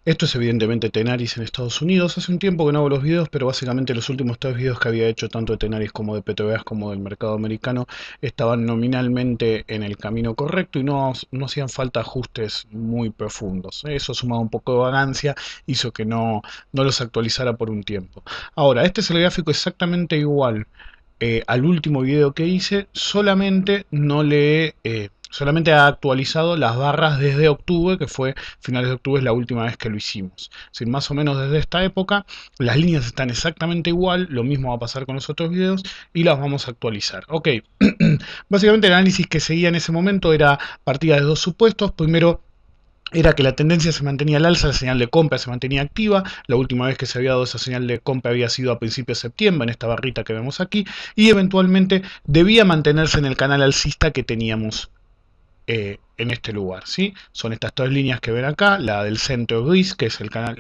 Esto es evidentemente Tenaris en Estados Unidos. Hace un tiempo que no hago los videos, pero básicamente los últimos tres videos que había hecho, tanto de Tenaris como de PTVAs como del mercado americano, estaban nominalmente en el camino correcto y no hacían falta ajustes muy profundos. Eso, sumado un poco de vagancia, hizo que no los actualizara por un tiempo. Ahora, este es el gráfico exactamente igual al último video que hice, solamente ha actualizado las barras desde octubre, que fue finales de octubre, es la última vez que lo hicimos. Es más o menos desde esta época, las líneas están exactamente igual, lo mismo va a pasar con los otros videos y las vamos a actualizar. Ok, básicamente el análisis que seguía en ese momento era partida de dos supuestos. Primero, era que la tendencia se mantenía al alza, la señal de compra se mantenía activa. La última vez que se había dado esa señal de compra había sido a principios de septiembre, en esta barrita que vemos aquí, y eventualmente debía mantenerse en el canal alcista que teníamos en este lugar, ¿sí? Son estas tres líneas que ven acá, la del centro gris, que es el canal,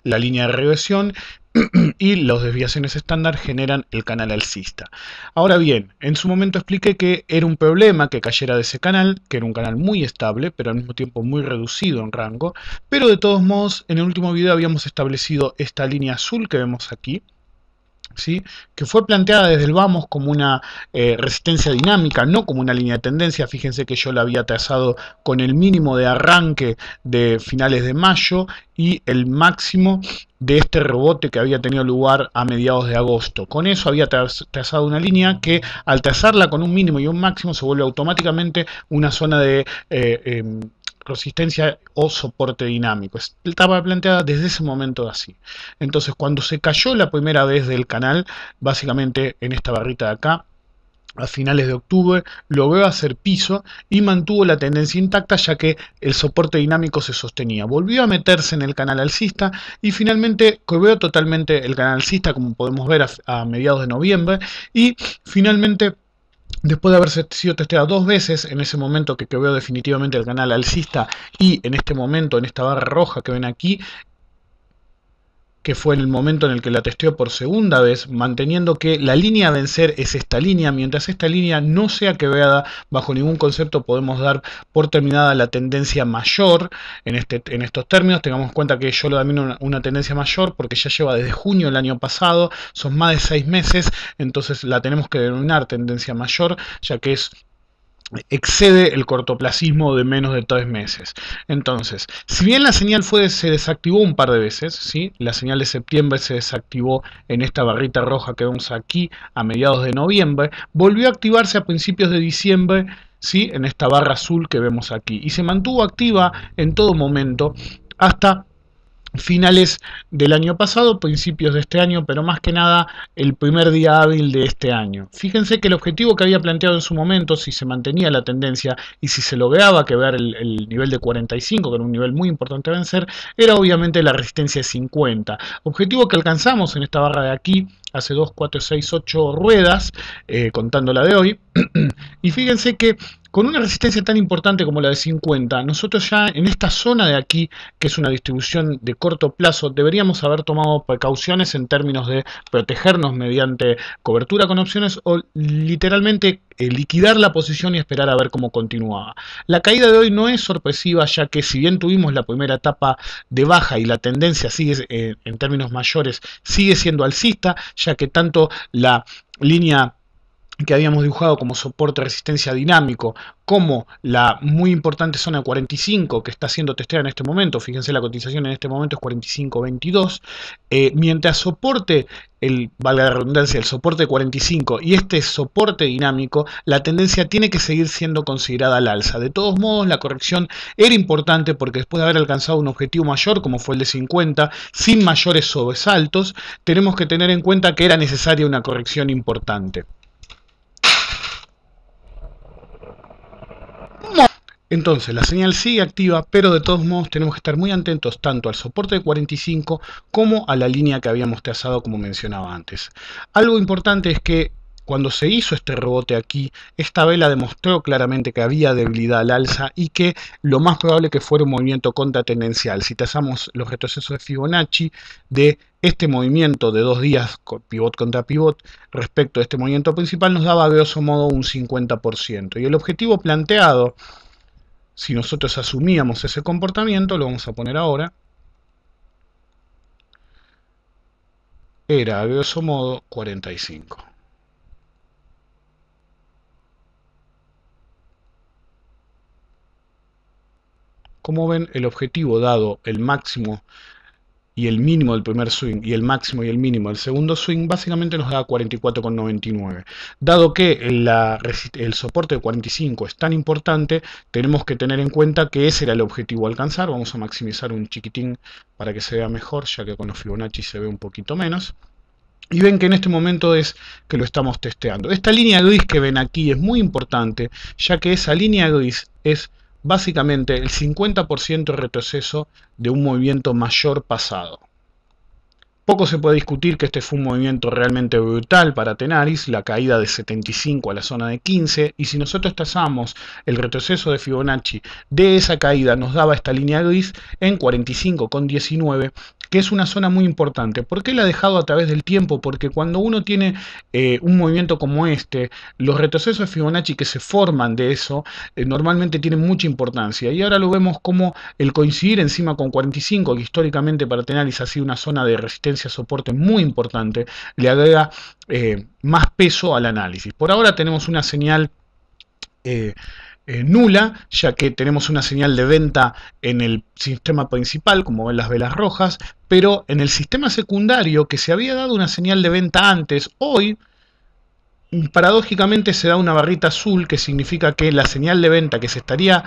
la línea de regresión, y las desviaciones estándar generan el canal alcista. Ahora bien, en su momento expliqué que era un problema que cayera de ese canal, que era un canal muy estable, pero al mismo tiempo muy reducido en rango, pero de todos modos, en el último video habíamos establecido esta línea azul que vemos aquí, ¿sí? Que fue planteada desde el vamos como una resistencia dinámica, no como una línea de tendencia. Fíjense que yo la había trazado con el mínimo de arranque de finales de mayo y el máximo de este rebote que había tenido lugar a mediados de agosto. Con eso había trazado una línea que al trazarla con un mínimo y un máximo se vuelve automáticamente una zona de resistencia o soporte dinámico. Estaba planteada desde ese momento así. Entonces, cuando se cayó la primera vez del canal, básicamente en esta barrita de acá, a finales de octubre, logró hacer piso y mantuvo la tendencia intacta, ya que el soporte dinámico se sostenía. Volvió a meterse en el canal alcista y finalmente corrió totalmente el canal alcista, como podemos ver a mediados de noviembre, y finalmente, después de haberse sido testeado dos veces, en ese momento que quebró definitivamente el canal alcista y en este momento, en esta barra roja que ven aquí, que fue en el momento en el que la testeó por segunda vez, manteniendo que la línea a vencer es esta línea. Mientras esta línea no sea quebrada, bajo ningún concepto podemos dar por terminada la tendencia mayor en estos términos. Tengamos en cuenta que yo lo domino una tendencia mayor porque ya lleva desde junio del año pasado, son más de 6 meses, entonces la tenemos que denominar tendencia mayor, ya que excede el cortoplacismo de menos de 3 meses. Entonces, si bien la señal se desactivó un par de veces, ¿sí? La señal de septiembre se desactivó en esta barrita roja que vemos aquí a mediados de noviembre, volvió a activarse a principios de diciembre, ¿sí? En esta barra azul que vemos aquí, y se mantuvo activa en todo momento hasta finales del año pasado, principios de este año, pero más que nada el primer día hábil de este año. Fíjense que el objetivo que había planteado en su momento, si se mantenía la tendencia y si se lograba quebrar el nivel de 45, que era un nivel muy importante a vencer, era obviamente la resistencia de 50. Objetivo que alcanzamos en esta barra de aquí hace 2, 4, 6, 8 ruedas, contando la de hoy. Y fíjense que con una resistencia tan importante como la de 50, nosotros ya en esta zona de aquí, que es una distribución de corto plazo, deberíamos haber tomado precauciones en términos de protegernos mediante cobertura con opciones o literalmente liquidar la posición y esperar a ver cómo continuaba. La caída de hoy no es sorpresiva, ya que si bien tuvimos la primera etapa de baja y la tendencia sigue en términos mayores sigue siendo alcista, ya que tanto la línea que habíamos dibujado como soporte de resistencia dinámico, como la muy importante zona 45 que está siendo testeada en este momento, fíjense la cotización en este momento es 45.22, mientras soporte, valga la redundancia, el soporte 45 y este soporte dinámico, la tendencia tiene que seguir siendo considerada al alza. De todos modos, la corrección era importante porque después de haber alcanzado un objetivo mayor, como fue el de 50, sin mayores sobresaltos, tenemos que tener en cuenta que era necesaria una corrección importante. Entonces la señal sigue activa, pero de todos modos tenemos que estar muy atentos tanto al soporte de 45 como a la línea que habíamos trazado como mencionaba antes. Algo importante es que cuando se hizo este rebote aquí, esta vela demostró claramente que había debilidad al alza y que lo más probable que fuera un movimiento contratendencial. Si trazamos los retrocesos de Fibonacci de este movimiento de 2 días, pivot contra pivot, respecto a este movimiento principal, nos daba a grosso modo un 50%. Y el objetivo planteado si nosotros asumíamos ese comportamiento, lo vamos a poner ahora, era a grosso modo 45. Como ven, el objetivo dado el máximo y el mínimo del primer swing y el máximo y el mínimo del segundo swing básicamente nos da 44,99. Dado que el soporte de 45 es tan importante, tenemos que tener en cuenta que ese era el objetivo a alcanzar. Vamos a maximizar un chiquitín para que se vea mejor, ya que con los Fibonacci se ve un poquito menos. Y ven que en este momento es que lo estamos testeando. Esta línea gris que ven aquí es muy importante, ya que esa línea gris es básicamente el 50% de retroceso de un movimiento mayor pasado. Poco se puede discutir que este fue un movimiento realmente brutal para Tenaris, la caída de 75 a la zona de 15, y si nosotros trazamos el retroceso de Fibonacci de esa caída, nos daba esta línea gris en 45,19, que es una zona muy importante. ¿Por qué la ha dejado a través del tiempo? Porque cuando uno tiene un movimiento como este, los retrocesos de Fibonacci que se forman de eso, normalmente tienen mucha importancia, y ahora lo vemos como el coincidir encima con 45, que históricamente para Tenaris ha sido una zona de resistencia soporte muy importante, le agrega más peso al análisis. Por ahora tenemos una señal nula, ya que tenemos una señal de venta en el sistema principal, como ven las velas rojas, pero en el sistema secundario, que se había dado una señal de venta antes, hoy paradójicamente se da una barrita azul, que significa que la señal de venta que se estaría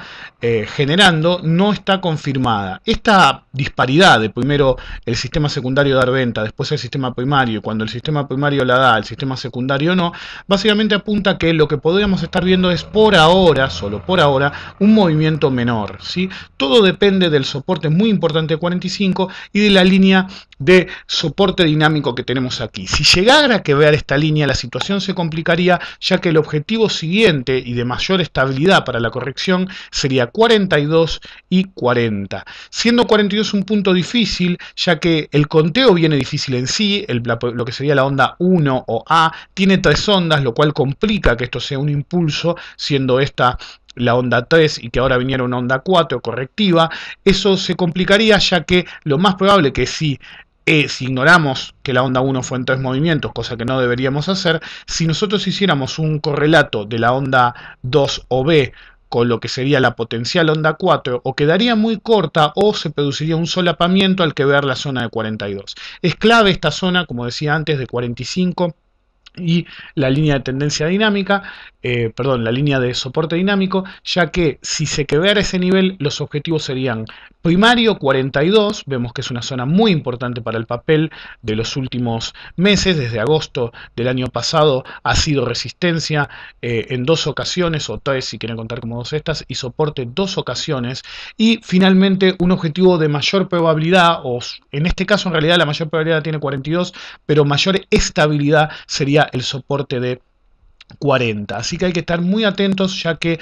generando no está confirmada. Esta disparidad de primero el sistema secundario dar venta, después el sistema primario, cuando el sistema primario la da, el sistema secundario no, básicamente apunta que lo que podríamos estar viendo es por ahora, solo por ahora, un movimiento menor, ¿sí? Todo depende del soporte muy importante de 45 y de la línea de soporte dinámico que tenemos aquí. Si llegara a quebrar esta línea, la situación se complicaría, ya que el objetivo siguiente y de mayor estabilidad para la corrección sería 42 y 40. Siendo 42 un punto difícil, ya que el conteo viene difícil en sí, lo que sería la onda 1 o A, tiene 3 ondas, lo cual complica que esto sea un impulso, siendo esta la onda 3 y que ahora viniera una onda 4 correctiva. Eso se complicaría, ya que lo más probable que si ignoramos que la onda 1 fue en 3 movimientos, cosa que no deberíamos hacer, si nosotros hiciéramos un correlato de la onda 2 o B con lo que sería la potencial onda 4, o quedaría muy corta o se produciría un solapamiento al quebrar la zona de 42. Es clave esta zona, como decía antes, de 45 y la línea de tendencia dinámica, la línea de soporte dinámico, ya que si se quebrara ese nivel, los objetivos serían primario 42, vemos que es una zona muy importante para el papel de los últimos meses, desde agosto del año pasado ha sido resistencia en 2 ocasiones, o 3 si quieren contar como 2 estas, y soporte 2 ocasiones, y finalmente un objetivo de mayor probabilidad, o en este caso en realidad la mayor probabilidad tiene 42, pero mayor estabilidad sería el soporte de 40. Así que hay que estar muy atentos, ya que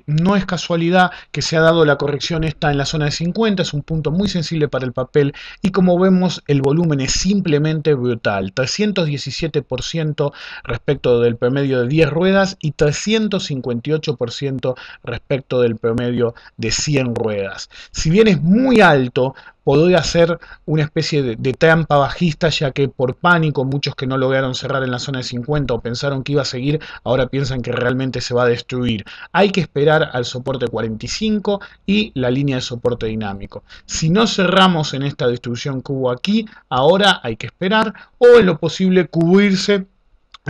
no es casualidad que se ha dado la corrección esta en la zona de 50, es un punto muy sensible para el papel, y como vemos el volumen es simplemente brutal, 317% respecto del promedio de 10 ruedas y 358% respecto del promedio de 100 ruedas. Si bien es muy alto, podría ser una especie de trampa bajista, ya que por pánico muchos que no lograron cerrar en la zona de 50 o pensaron que iba a seguir, ahora piensan que realmente se va a destruir. Hay que esperar al soporte 45 y la línea de soporte dinámico. Si no cerramos en esta distribución que hubo aquí, ahora hay que esperar, o en lo posible cubrirse,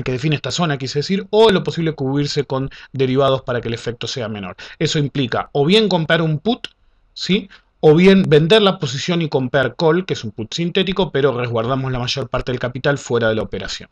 que define esta zona, quise decir, o en lo posible cubrirse con derivados para que el efecto sea menor. Eso implica o bien comprar un put, ¿sí?, o bien vender la posición y comprar call, que es un put sintético, pero resguardamos la mayor parte del capital fuera de la operación.